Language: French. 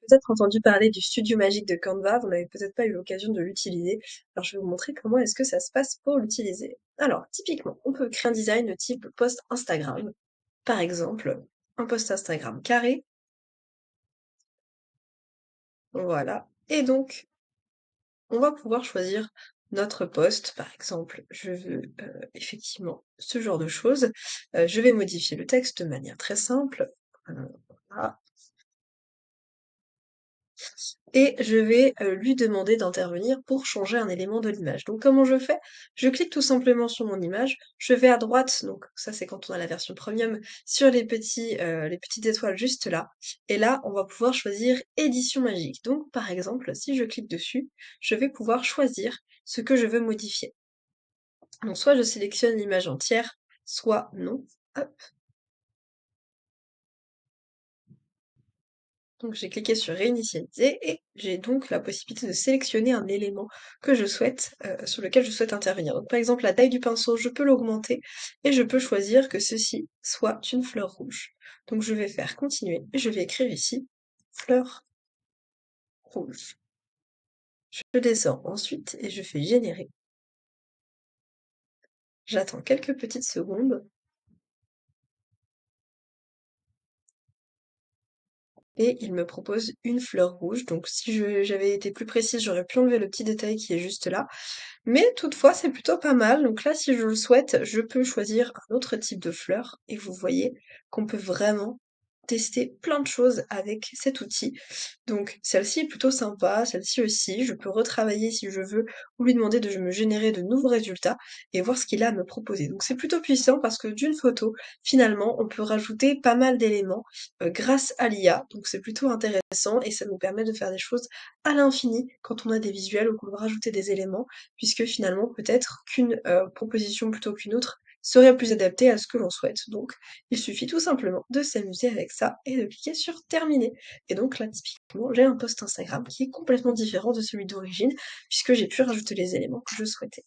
Peut-être entendu parler du studio magique de Canva, vous n'avez peut-être pas eu l'occasion de l'utiliser. Alors je vais vous montrer comment est-ce que ça se passe pour l'utiliser. Alors typiquement, on peut créer un design de type post Instagram. Par exemple, un post Instagram carré, voilà. Et donc, on va pouvoir choisir notre post. Par exemple, je veux effectivement ce genre de choses. Je vais modifier le texte de manière très simple. Voilà. Et je vais lui demander d'intervenir pour changer un élément de l'image. Donc comment je fais? Je clique tout simplement sur mon image, je vais à droite, donc ça c'est quand on a la version premium, sur les petites étoiles juste là, et là on va pouvoir choisir édition magique. Donc par exemple, si je clique dessus, je vais pouvoir choisir ce que je veux modifier. Donc soit je sélectionne l'image entière, soit non. Hop. Donc j'ai cliqué sur réinitialiser et j'ai donc la possibilité de sélectionner un élément que je souhaite, sur lequel je souhaite intervenir. Donc par exemple la taille du pinceau, je peux l'augmenter et je peux choisir que ceci soit une fleur rouge. Donc je vais faire continuer et je vais écrire ici fleur rouge. Je descends ensuite et je fais générer. J'attends quelques petites secondes. Et il me propose une fleur rouge. Donc si j'avais été plus précise, j'aurais pu enlever le petit détail qui est juste là. Mais toutefois, c'est plutôt pas mal. Donc là, si je le souhaite, je peux choisir un autre type de fleur. Et vous voyez qu'on peut vraiment tester plein de choses avec cet outil. Donc celle-ci est plutôt sympa, celle-ci aussi. Je peux retravailler si je veux ou lui demander de me générer de nouveaux résultats et voir ce qu'il a à me proposer. Donc c'est plutôt puissant parce que d'une photo, finalement, on peut rajouter pas mal d'éléments grâce à l'IA. Donc c'est plutôt intéressant et ça nous permet de faire des choses à l'infini quand on a des visuels ou qu'on veut rajouter des éléments, puisque finalement peut-être qu'une proposition plutôt qu'une autre serait plus adaptée à ce que l'on souhaite. Donc il suffit tout simplement de s'amuser avec ça et de cliquer sur terminer. Et donc là typiquement j'ai un post Instagram qui est complètement différent de celui d'origine, puisque j'ai pu rajouter les éléments que je souhaitais.